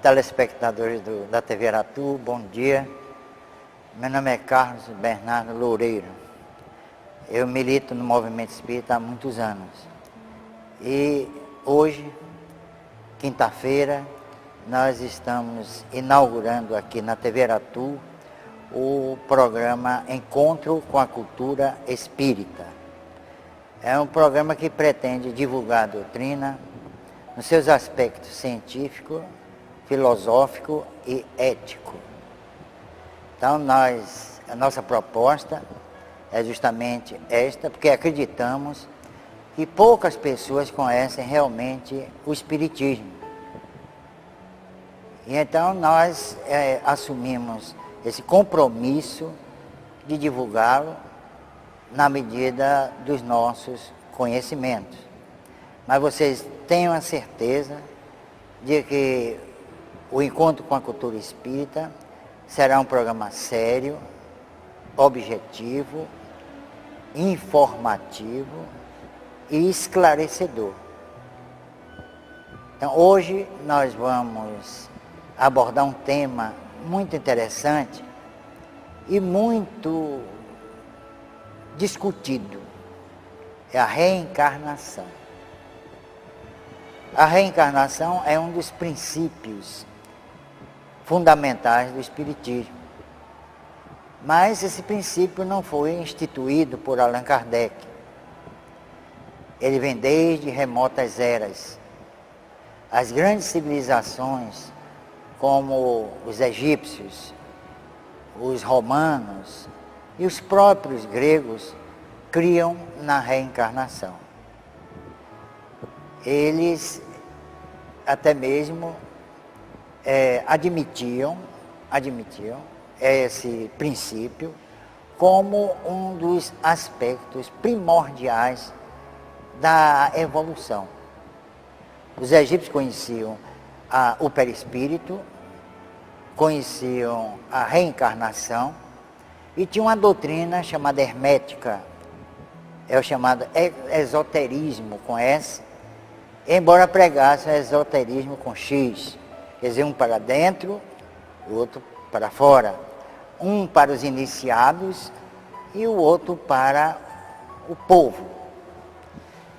Telespectadores da TV Aratu, bom dia. Meu nome é Carlos Bernardo Loureiro. Eu milito no movimento espírita há muitos anos. E hoje, quinta-feira, nós estamos inaugurando aqui na TV Aratu o programa Encontro com a Cultura Espírita. É um programa que pretende divulgar a doutrina nos seus aspectos científico, filosófico e ético. Então a nossa proposta é justamente esta, porque acreditamos que poucas pessoas conhecem realmente o Espiritismo. E então nós assumimos esse compromisso de divulgá-lo na medida dos nossos conhecimentos. Mas vocês tenham a certeza de que o Encontro com a Cultura Espírita será um programa sério, objetivo, informativo e esclarecedor. Então, hoje nós vamos abordar um tema muito interessante e muito discutido. É a reencarnação. A reencarnação é um dos princípios fundamentais do Espiritismo. Mas esse princípio não foi instituído por Allan Kardec. Ele vem desde remotas eras. As grandes civilizações, como os egípcios, os romanos e os próprios gregos, criam na reencarnação. Eles até mesmo admitiam esse princípio como um dos aspectos primordiais da evolução. Os egípcios conheciam o perispírito, conheciam a reencarnação e tinham uma doutrina chamada hermética, é o chamado esoterismo com S, embora pregasse o esoterismo com X, quer dizer, um para dentro, o outro para fora, um para os iniciados e o outro para o povo.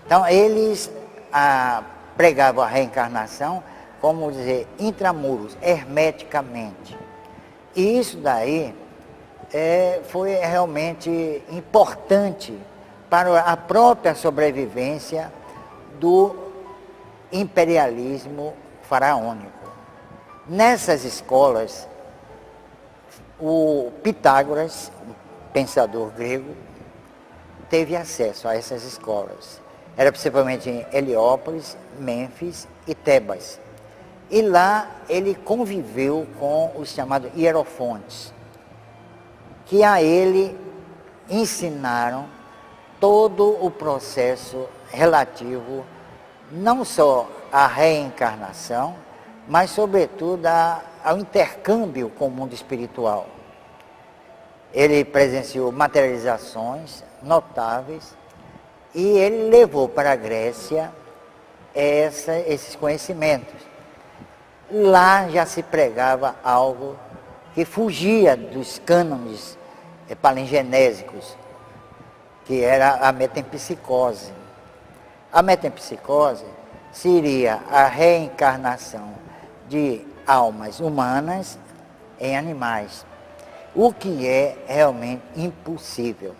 Então, eles pregavam a reencarnação, como dizer, intramuros, hermeticamente. E isso daí foi realmente importante para a própria sobrevivência do imperialismo faraônico. Nessas escolas, o Pitágoras, um pensador grego, teve acesso a essas escolas. Era principalmente em Heliópolis, Mênfis e Tebas. E lá ele conviveu com os chamados hierofontes, que a ele ensinaram todo o processo relativo não só à reencarnação, mas sobretudo ao intercâmbio com o mundo espiritual. Ele presenciou materializações notáveis e ele levou para a Grécia esses conhecimentos. Lá já se pregava algo que fugia dos cânones palingenésicos, que era a metempsicose. A metempsicose seria a reencarnação de almas humanas em animais, o que é realmente impossível,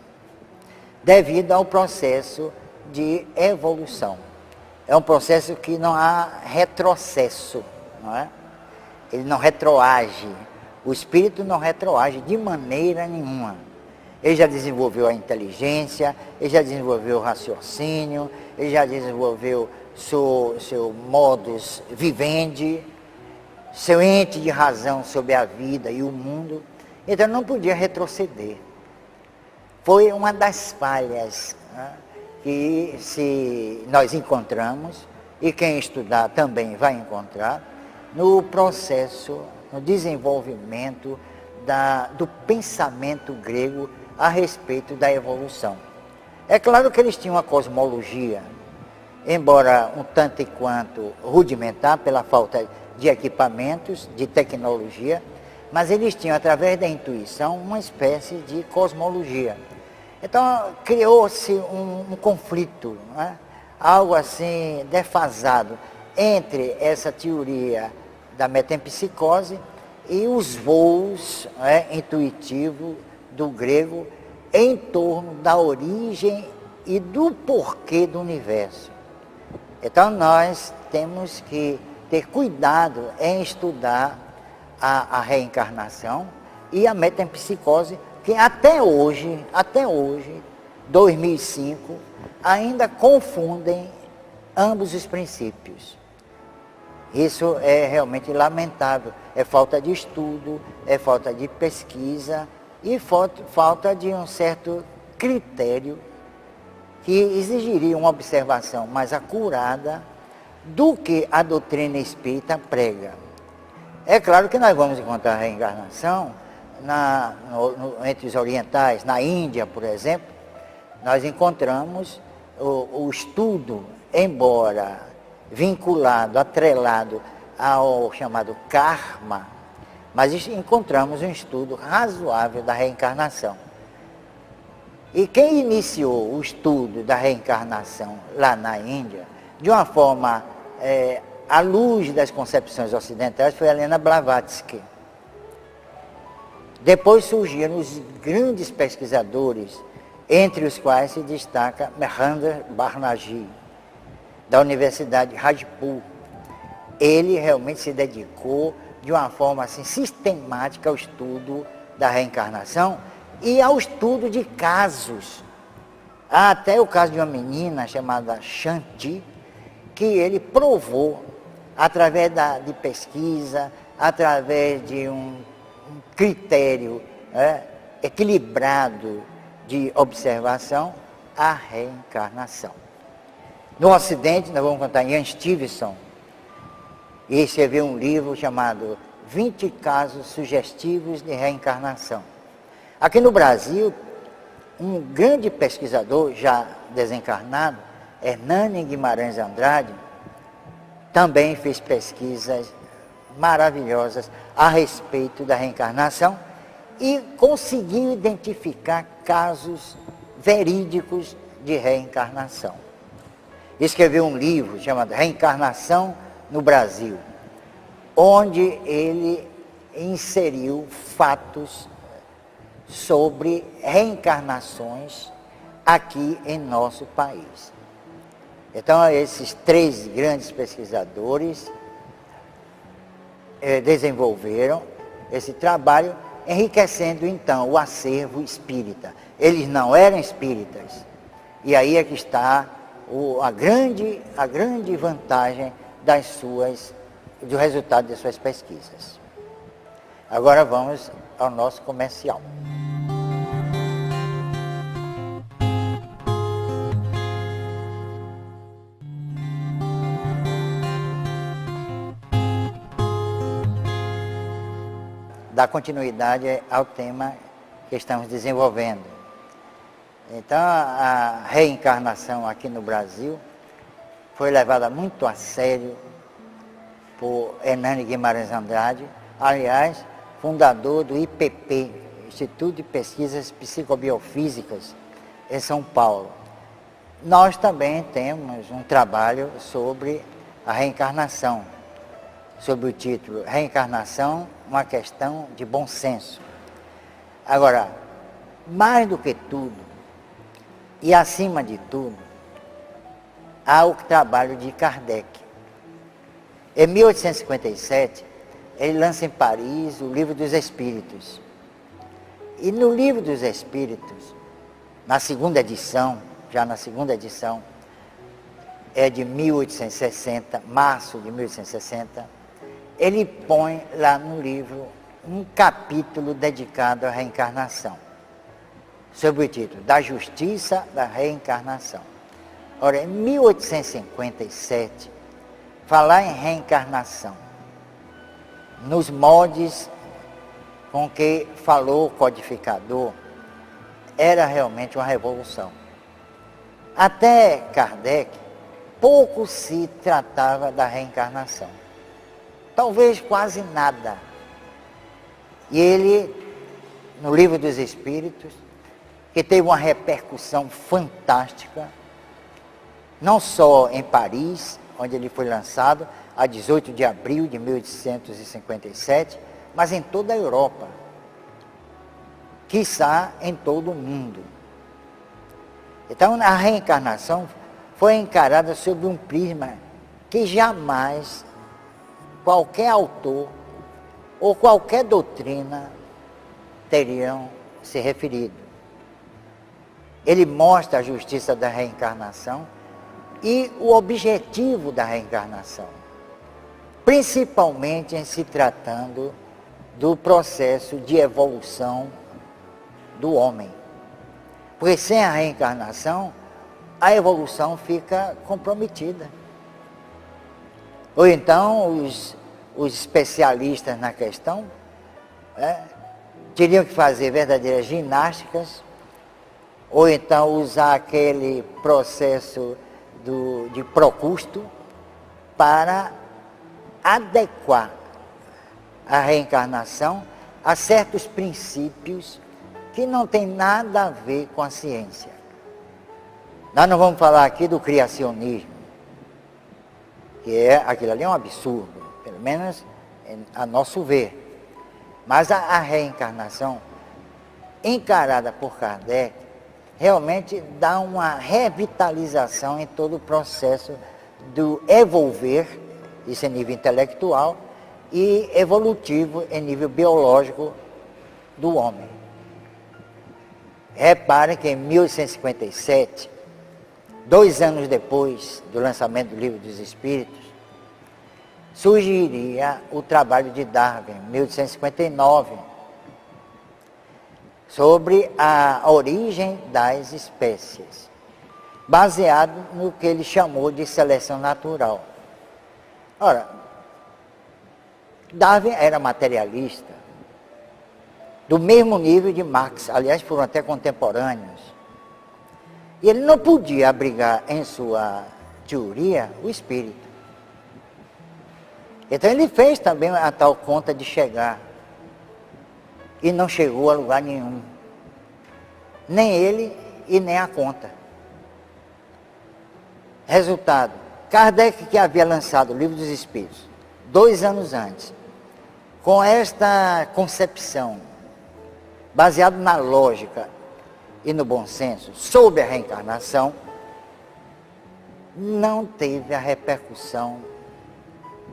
devido ao processo de evolução. É um processo que não há retrocesso, não é? Ele não retroage, o espírito não retroage de maneira nenhuma. Ele já desenvolveu a inteligência, ele já desenvolveu o raciocínio, ele já desenvolveu seu modus vivendi, seu ente de razão sobre a vida e o mundo. Então não podia retroceder. Foi uma das falhas, né, que nós encontramos, e quem estudar também vai encontrar, no processo, no desenvolvimento do pensamento grego a respeito da evolução. É claro que eles tinham uma cosmologia, embora um tanto e quanto rudimentar, pela falta de equipamentos, de tecnologia, mas eles tinham, através da intuição, uma espécie de cosmologia. Então, criou-se um conflito, né? Algo assim defasado entre essa teoria da metempsicose e os voos, né, intuitivos do grego em torno da origem e do porquê do universo. Então, nós temos que ter cuidado em estudar a reencarnação e a metempsicose, que até hoje, 2005, ainda confundem ambos os princípios. Isso é realmente lamentável. É falta de estudo, é falta de pesquisa e falta de um certo critério que exigiria uma observação mais acurada do que a doutrina espírita prega. É claro que nós vamos encontrar a reencarnação entre os orientais, na Índia, por exemplo, nós encontramos o estudo, embora vinculado, atrelado ao chamado karma, mas encontramos um estudo razoável da reencarnação. E quem iniciou o estudo da reencarnação lá na Índia, de uma forma à luz das concepções ocidentais, foi Helena Blavatsky. Depois surgiram os grandes pesquisadores, entre os quais se destaca Mahendra Banerjee, da Universidade de Rajpur. Ele realmente se dedicou de uma forma assim, sistemática ao estudo da reencarnação e ao estudo de casos. Há até o caso de uma menina chamada Shanti, que ele provou, através de pesquisa, através de um critério equilibrado de observação, a reencarnação. No Ocidente, nós vamos contar Ian Stevenson, e escreveu um livro chamado 20 Casos Sugestivos de Reencarnação. Aqui no Brasil, um grande pesquisador, já desencarnado, Hernani Guimarães Andrade, também fez pesquisas maravilhosas a respeito da reencarnação e conseguiu identificar casos verídicos de reencarnação. Escreveu um livro chamado Reencarnação no Brasil, onde ele inseriu fatos sobre reencarnações aqui em nosso país. Então, esses 3 grandes pesquisadores desenvolveram esse trabalho, enriquecendo então o acervo espírita. Eles não eram espíritas, e aí é que está a grande vantagem do resultado de suas pesquisas. Agora vamos ao nosso comercial. Dar continuidade ao tema que estamos desenvolvendo. Então, a reencarnação aqui no Brasil foi levada muito a sério por Hernani Guimarães Andrade, aliás, fundador do IPP, Instituto de Pesquisas Psicobiofísicas, em São Paulo. Nós também temos um trabalho sobre a reencarnação, sob o título Reencarnação, uma questão de bom senso. Agora, mais do que tudo, e acima de tudo, há o trabalho de Kardec. Em 1857, ele lança em Paris o Livro dos Espíritos. E no Livro dos Espíritos, na segunda edição, é de 1860, março de 1860, ele põe lá no livro um capítulo dedicado à reencarnação, sob o título Da Justiça da Reencarnação. Ora, em 1857, falar em reencarnação, nos moldes com que falou o codificador, era realmente uma revolução. Até Kardec, pouco se tratava da reencarnação. talvez quase nada. E ele, no Livro dos Espíritos, que teve uma repercussão fantástica, não só em Paris, onde ele foi lançado, a 18 de abril de 1857, mas em toda a Europa, quiçá em todo o mundo. Então, a reencarnação foi encarada sob um prisma que jamais qualquer autor ou qualquer doutrina teriam se referido. Ele mostra a justiça da reencarnação e o objetivo da reencarnação, principalmente em se tratando do processo de evolução do homem. Porque sem a reencarnação, a evolução fica comprometida. Ou então, os especialistas na questão teriam que fazer verdadeiras ginásticas, ou então usar aquele processo de Procusto para adequar a reencarnação a certos princípios que não tem nada a ver com a ciência. Nós não vamos falar aqui do criacionismo, que aquilo ali é um absurdo, pelo menos a nosso ver. Mas a reencarnação, encarada por Kardec, realmente dá uma revitalização em todo o processo do evolver, isso em nível intelectual, e evolutivo em nível biológico do homem. Repare que em 1857, 2 anos depois do lançamento do Livro dos Espíritos, surgiria o trabalho de Darwin, em 1859, sobre a origem das espécies, baseado no que ele chamou de seleção natural. Ora, Darwin era materialista, do mesmo nível de Marx, aliás, foram até contemporâneos. E ele não podia abrigar em sua teoria o espírito. Então ele fez também a tal conta de chegar. E não chegou a lugar nenhum. Nem ele e nem a conta. Resultado, Kardec, que havia lançado o Livro dos Espíritos 2 anos antes, com esta concepção, baseado na lógica e no bom senso, sobre a reencarnação, não teve a repercussão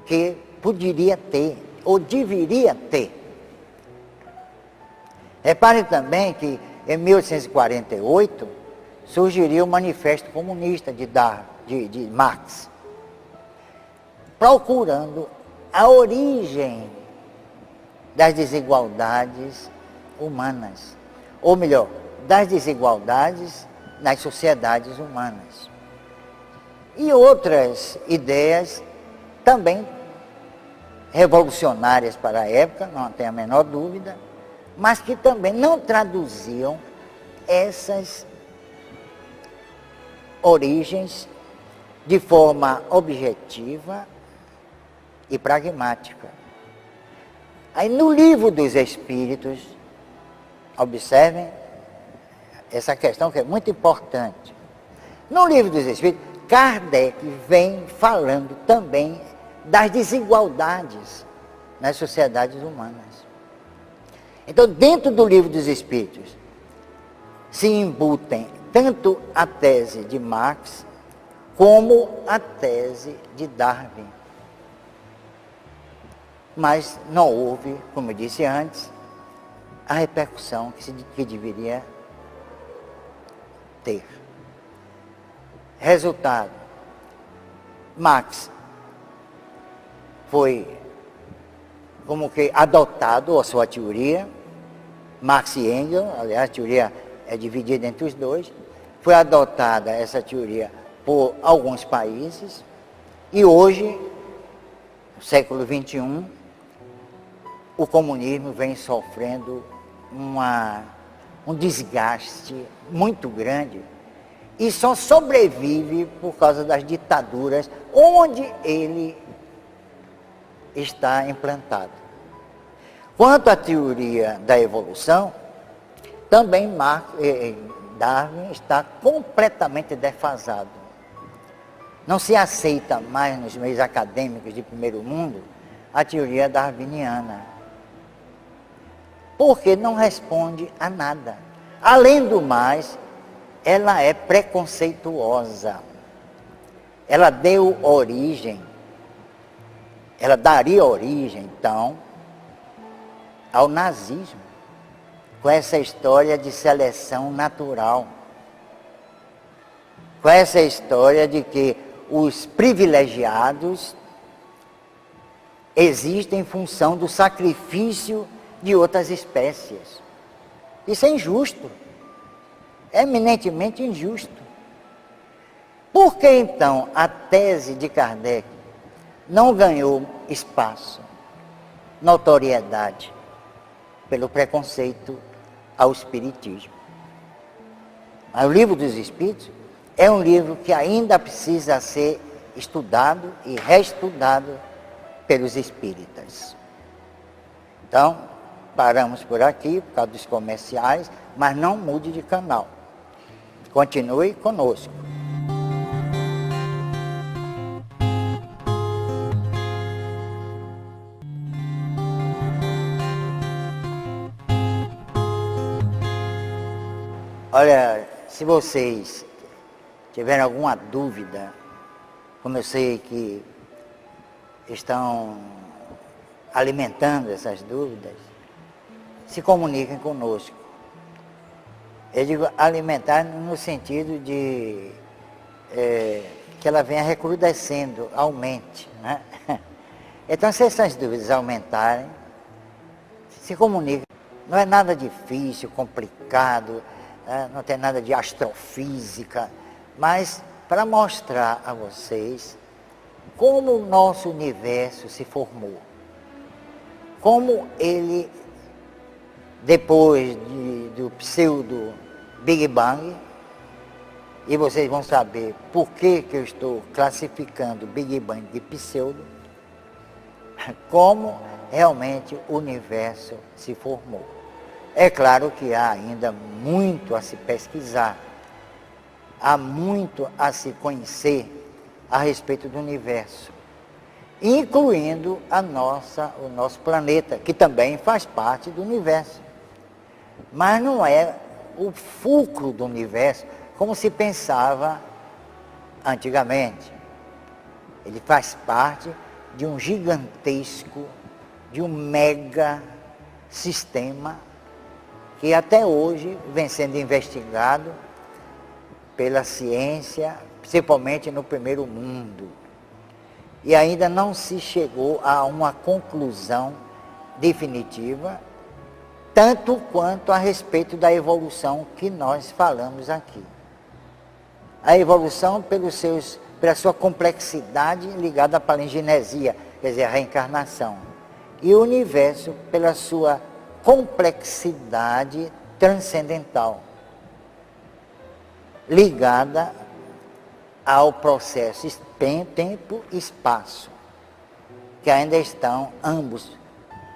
que poderia ter, ou deveria ter. Repare também que em 1848 surgiria o Manifesto Comunista de Marx, procurando a origem das desigualdades humanas, ou melhor, das desigualdades nas sociedades humanas. E outras ideias também revolucionárias para a época, não tem a menor dúvida, mas que também não traduziam essas origens de forma objetiva e pragmática. Aí no Livro dos Espíritos, observem essa questão que é muito importante. No Livro dos Espíritos, Kardec vem falando também das desigualdades nas sociedades humanas. Então, dentro do Livro dos Espíritos, se embutem tanto a tese de Marx, como a tese de Darwin. Mas não houve, como eu disse antes, a repercussão que deveria ter. Resultado, Marx foi como que adotado a sua teoria, Marx e Engels, aliás, a teoria é dividida entre os dois, foi adotada essa teoria por alguns países, e hoje, no século XXI, o comunismo vem sofrendo um desgaste muito grande, e só sobrevive por causa das ditaduras, onde ele está implantado. Quanto à teoria da evolução, também Darwin está completamente defasado. Não se aceita mais nos meios acadêmicos de primeiro mundo a teoria darwiniana, porque não responde a nada. Além do mais, ela é preconceituosa. Ela daria origem, então, ao nazismo, com essa história de seleção natural, com essa história de que os privilegiados existem em função do sacrifício de outras espécies. Isso é injusto, eminentemente injusto. Por que então a tese de Kardec não ganhou espaço, notoriedade, pelo preconceito ao espiritismo? Mas o Livro dos Espíritos é um livro que ainda precisa ser estudado e reestudado pelos espíritas. Então, paramos por aqui, por causa dos comerciais, mas não mude de canal. Continue conosco. Olha, se vocês tiverem alguma dúvida, como eu sei que estão alimentando essas dúvidas, se comuniquem conosco. Eu digo alimentar no sentido de que ela venha recrudescendo, aumente, né? Então, se essas dúvidas aumentarem, se comuniquem. Não é nada difícil, complicado, não tem nada de astrofísica, mas para mostrar a vocês como o nosso universo se formou, como ele, depois do pseudo Big Bang, e vocês vão saber por que eu estou classificando Big Bang de pseudo, como realmente o universo se formou. É claro que há ainda muito a se pesquisar, há muito a se conhecer a respeito do universo, incluindo o nosso planeta, que também faz parte do universo. Mas não é o fulcro do universo, como se pensava antigamente. Ele faz parte de um gigantesco, de um mega sistema que até hoje vem sendo investigado pela ciência, principalmente no primeiro mundo. E ainda não se chegou a uma conclusão definitiva, tanto quanto a respeito da evolução que nós falamos aqui. A evolução pela sua complexidade ligada à palingenesia, quer dizer, a reencarnação. E o universo pela sua complexidade transcendental, ligada ao processo tempo e espaço, que ainda estão ambos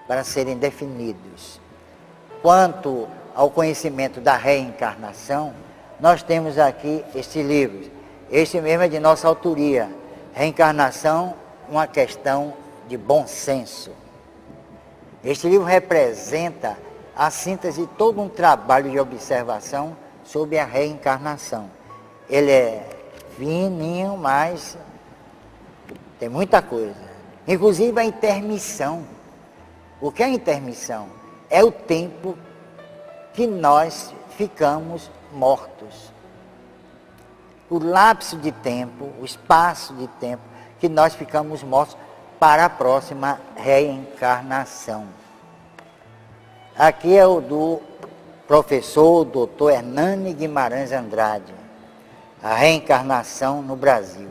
para serem definidos. Quanto ao conhecimento da reencarnação, nós temos aqui este livro, este mesmo é de nossa autoria, Reencarnação, uma questão de bom senso. Este livro representa a síntese de todo um trabalho de observação sobre a reencarnação. Ele é fininho, mas tem muita coisa. Inclusive a intermissão. O que é a intermissão? É o tempo que nós ficamos mortos. O lapso de tempo, o espaço de tempo que nós ficamos mortos para a próxima reencarnação. Aqui é o do professor Dr. Hernani Guimarães Andrade, a reencarnação no Brasil.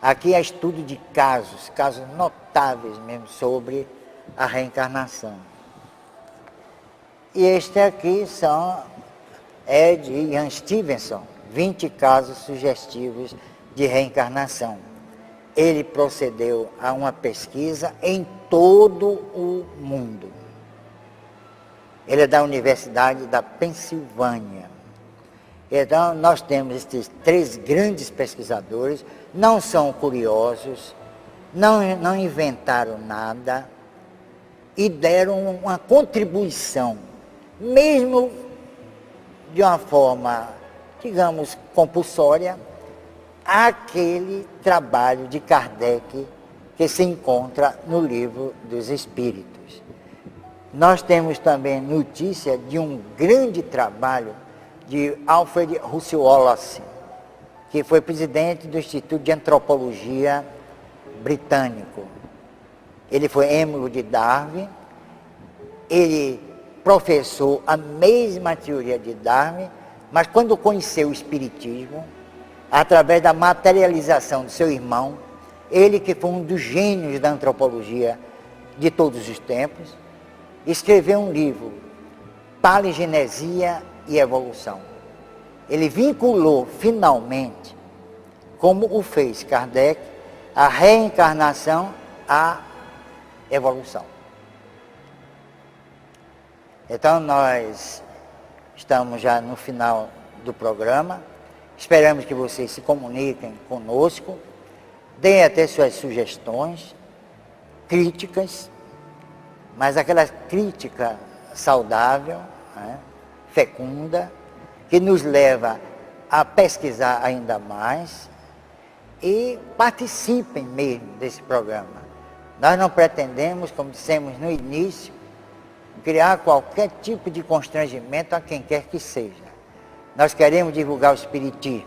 Aqui é estudo de casos notáveis mesmo sobre a reencarnação. E este aqui é de Ian Stevenson, 20 casos sugestivos de reencarnação. ele procedeu a uma pesquisa em todo o mundo. Ele é da Universidade da Pensilvânia. Então, nós temos esses 3 grandes pesquisadores, não são curiosos, não inventaram nada e deram uma contribuição, mesmo de uma forma, digamos, compulsória, àquele trabalho de Kardec que se encontra no Livro dos Espíritos. Nós temos também notícia de um grande trabalho de Alfred Russel Wallace, que foi presidente do Instituto de Antropologia britânico. Ele foi émulo de Darwin, ele professou a mesma teoria de Darwin, mas quando conheceu o Espiritismo, através da materialização do seu irmão, ele que foi um dos gênios da antropologia de todos os tempos, escreveu um livro, Paligenesia e Evolução. Ele vinculou finalmente, como o fez Kardec, a reencarnação à evolução. Então nós estamos já no final do programa, esperamos que vocês se comuniquem conosco, deem até suas sugestões, críticas, mas aquela crítica saudável, né, fecunda, que nos leva a pesquisar ainda mais e participem mesmo desse programa. Nós não pretendemos, como dissemos no início, criar qualquer tipo de constrangimento a quem quer que seja. Nós queremos divulgar o Espiritismo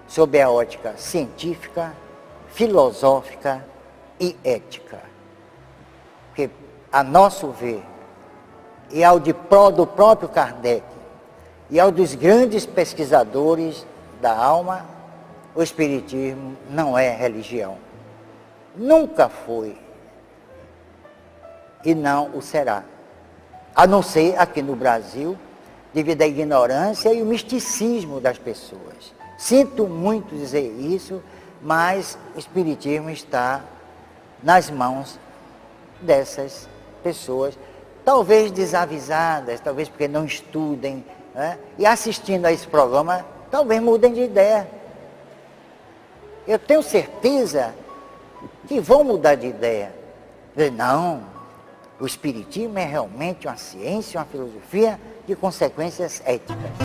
sob a ótica científica, filosófica e ética. Porque, a nosso ver, e ao do próprio Kardec, e ao dos grandes pesquisadores da alma, o Espiritismo não é religião. Nunca foi. E não o será. A não ser aqui no Brasil, devido à ignorância e o misticismo das pessoas. Sinto muito dizer isso, mas o Espiritismo está nas mãos dessas pessoas, talvez desavisadas, talvez porque não estudem, né? E assistindo a esse programa, talvez mudem de ideia. Eu tenho certeza que vão mudar de ideia. Não, o Espiritismo é realmente uma ciência, uma filosofia de consequências éticas.